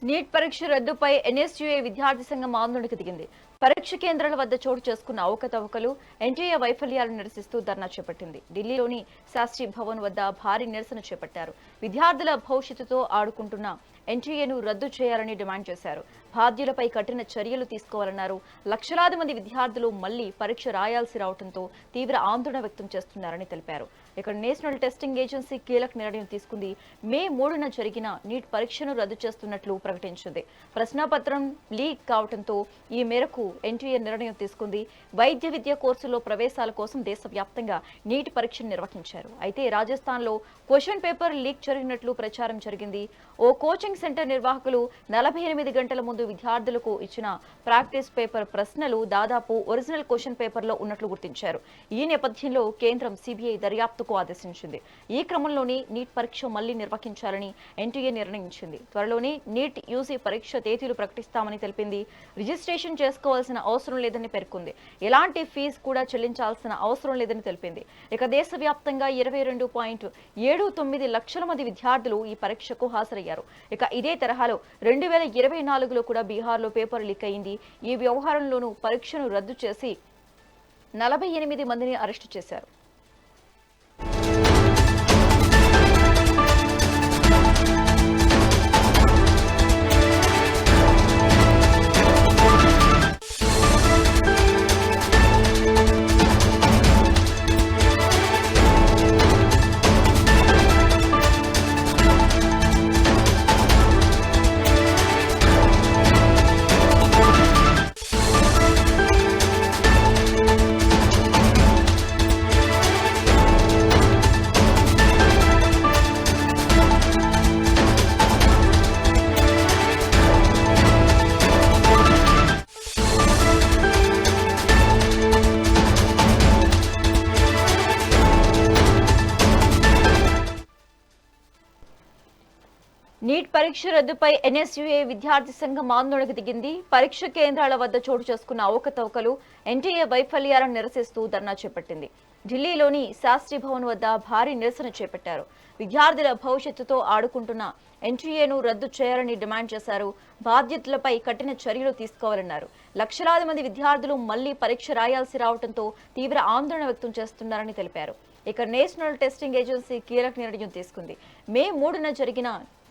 Neat పరీక్ష రద్దుపై NSUI విద్యార్థి సంఘం ఆందోళనకు దిగింది. పరీక్ష కేంద్రాల వద్ద చోటు చేసుకున్న అవకతవకలు, ఎన్టీఏ వైఫల్యాలను నిరసిస్తూ ధర్నా చేపట్టింది. ఢిల్లీలోని శాస్త్రి భవన్ వద్ద భారీ నిరసన చేపట్టారు. విద్యార్థుల భవిష్యత్తుతో ఆడుకుంటున్న ఎన్టీఏను రద్దు చేయాలని డిమాండ్ చేశారు. బాధ్యులపై కఠిన చర్యలు తీసుకోవాలన్నారు. లక్షలాది మంది విద్యార్థులు మళ్లీ పరీక్ష రాయాల్సి రావడంతో తీవ్ర ఆందోళన వ్యక్తం చేస్తున్నారని తెలిపారు. ఇక్కడ నేషనల్ టెస్టింగ్ ఏజెన్సీ కీలక నిర్ణయం తీసుకుంది. మే 3న జరిగిన నీట్ పరీక్షను రద్దు చేస్తున్నట్లు ప్రకటించింది. ప్రశ్నాపత్రం లీక్ కావడంతో ఈ మేరకు ఎన్టీఏ నిర్ణయం తీసుకుంది. వైద్య విద్య కోర్సులో ప్రవేశాల కోసం దేశవ్యాప్తంగా నీట్ పరీక్షను నిర్వహించారు. అయితే రాజస్థాన్లో క్వశ్చన్ పేపర్ లీక్ జరిగినట్లు ప్రచారం జరిగింది. ఓ కోచింగ్ సెంటర్ నిర్వాహకులు 48 గంటల ముందు విద్యార్థులకు ఇచ్చిన ప్రాక్టీస్ పేపర్ ప్రశ్నలు దాదాపు ఒరిజినల్ క్వశ్చన్ పేపర్లో ఉన్నట్లు గుర్తించారు. ఈ నేపథ్యంలో కేంద్రం సిబిఐ దర్యాప్తుకు ఆదేశించింది. ఈ క్రమంలోనే నీట్ పరీక్ష మళ్లీ నిర్వహించాలని ఎన్టీఏ నిర్ణయించింది. త్వరలోనే నీట్ యూజీ పరీక్ష తేదీలు ప్రకటిస్తామని తెలిపింది. రిజిస్ట్రేషన్ చేసుకోవాల్సిన అవసరం లేదని పేర్కొంది. ఎలాంటి ఫీజు కూడా చెల్లించాల్సిన అవసరం లేదని తెలిపింది. ఇక దేశవ్యాప్తంగా 22.79 లక్షల మంది విద్యార్థులు ఈ పరీక్షకు హాజరయ్యారు. ఇక ఇదే తరహాలో 2024లో కూడా బీహార్లో పేపర్ లీక్ అయింది. ఈ వ్యవహారంలోనూ పరీక్షను రద్దు చేసి 48 మందిని అరెస్టు చేశారు. నీట్ పరీక్ష రద్దుపై ఎన్ఎస్యుఐ విద్యార్థి సంఘం ఆందోళనకు దిగింది. పరీక్ష కేంద్రాల వద్ద చోటు చేసుకున్న అవకతవకలు, ఎన్టీఏ వైఫల్యాలను నిరసిస్తూ ధర్నా చేపట్టింది. ఢిల్లీలోని శాస్త్రి భవన్ వద్ద భారీ నిరసన చేపట్టారు. విద్యార్థుల భవిష్యత్తుతో ఆడుకుంటున్న ఎన్టీఏను రద్దు చేయాలని డిమాండ్ చేశారు. బాధ్యతలపై కఠిన చర్యలు తీసుకోవాలన్నారు. లక్షలాది మంది విద్యార్థులు మళ్లీ పరీక్ష రాయాల్సి రావడంతో తీవ్ర ఆందోళన వ్యక్తం చేస్తున్నారని తెలిపారు. ఇక నేషనల్ టెస్టింగ్ ఏజెన్సీ కీలక నిర్ణయం తీసుకుంది. మే 3న జరిగిన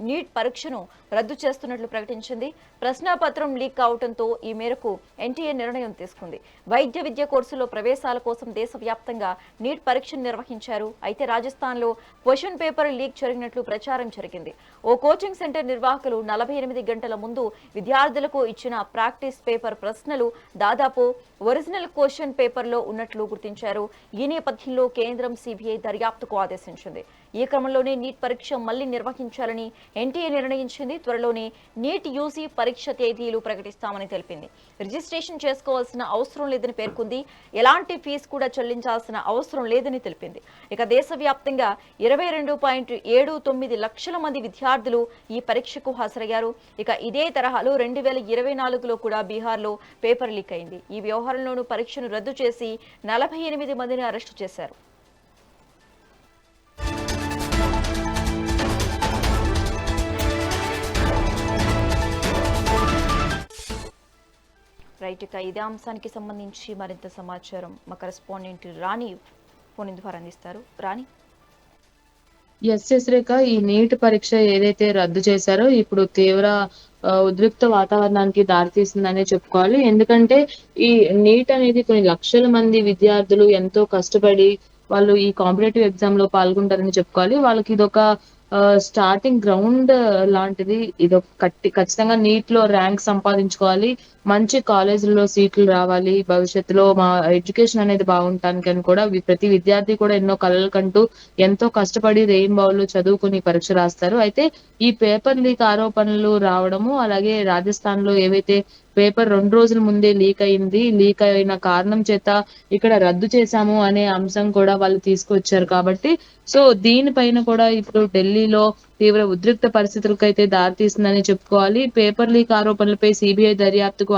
నీట్ పరీక్షను రద్దు చేస్తున్నట్లు ప్రకటించింది. ప్రశ్నాపత్రం లీక్ కావడంతో ఈ మేరకు ఎన్టీఏ నిర్ణయం తీసుకుంది. వైద్య విద్య కోర్సులో ప్రవేశాల కోసం దేశవ్యాప్తంగా నీట్ పరీక్షను నిర్వహించారు. అయితే రాజస్థాన్లో క్వశ్చన్ పేపర్ లీక్ జరిగినట్లు ప్రచారం జరిగింది. ఓ కోచింగ్ సెంటర్ నిర్వాహకులు 48 గంటల ముందు విద్యార్థులకు ఇచ్చిన ప్రాక్టీస్ పేపర్ ప్రశ్నలు దాదాపు ఒరిజినల్ క్వశ్చన్ పేపర్లో ఉన్నట్లు గుర్తించారు. ఈ నేపథ్యంలో కేంద్రం సిబిఐ దర్యాప్తుకు ఆదేశించింది. ఈ క్రమంలోనే నీట్ పరీక్ష మళ్లీ నిర్వహించాలని ఎన్టీఏ నిర్ణయించింది. త్వరలోనే నీట్ యూజీ పరీక్ష తేదీలు ప్రకటిస్తామని తెలిపింది. రిజిస్ట్రేషన్ చేసుకోవాల్సిన అవసరం లేదని పేర్కొంది. ఎలాంటి ఫీజు కూడా చెల్లించాల్సిన అవసరం లేదని తెలిపింది. ఇక దేశవ్యాప్తంగా 22.79 లక్షల మంది విద్యార్థులు ఈ పరీక్షకు హాజరయ్యారు. ఇక ఇదే తరహాలో 2024లో కూడా బీహార్లో పేపర్ లీక్ అయింది. ఈ వ్యవహారంలోనూ పరీక్షను రద్దు చేసి 48 మందిని అరెస్టు చేశారు. రైట్, ఇక ఇదే అంశానికి సంబంధించి మరింత సమాచారం మా కరెస్పాండెంట్ రాణి ఫోన్ ద్వారా అందిస్తారు. రాణి. రేఖ, ఈ నీట్ పరీక్ష ఏదైతే రద్దు చేశారో ఇప్పుడు తీవ్ర ఉద్రిక్త వాతావరణానికి దారితీసిందనే చెప్పుకోవాలి. ఎందుకంటే ఈ నీట్ అనేది కొన్ని లక్షల మంది విద్యార్థులు ఎంతో కష్టపడి వాళ్ళు ఈ కాంపిటేటివ్ ఎగ్జామ్ లో పాల్గొంటారని చెప్పుకోవాలి. వాళ్ళకి ఇదొక స్టార్టింగ్ గ్రౌండ్ లాంటిది. ఇదొక ఖచ్చితంగా నీట్ లో ర్యాంక్ సంపాదించుకోవాలి, మంచి కాలేజీల్లో సీట్లు రావాలి, భవిష్యత్తులో మా ఎడ్యుకేషన్ అనేది బాగుంటానికి అని కూడా ప్రతి విద్యార్థి కూడా ఎన్నో కలలు కంటూ ఎంతో కష్టపడి రెయిన్బౌలు చదువుకుని పరీక్ష రాస్తారు. అయితే ఈ పేపర్ లీక్ ఆరోపణలు రావడము, అలాగే రాజస్థాన్ లో ఏవైతే పేపర్ 2 రోజుల ముందే లీక్ అయిన కారణం చేత ఇక్కడ రద్దు చేశాము అనే అంశం కూడా వాళ్ళు తీసుకొచ్చారు. కాబట్టి సో దీనిపైన కూడా ఇప్పుడు ఢిల్లీలో తీవ్ర ఉద్రిక్త పరిస్థితులకైతే దారితీస్తుందని చెప్పుకోవాలి. పేపర్ లీక్ ఆరోపణలపై సిబిఐ దర్యాప్తుకు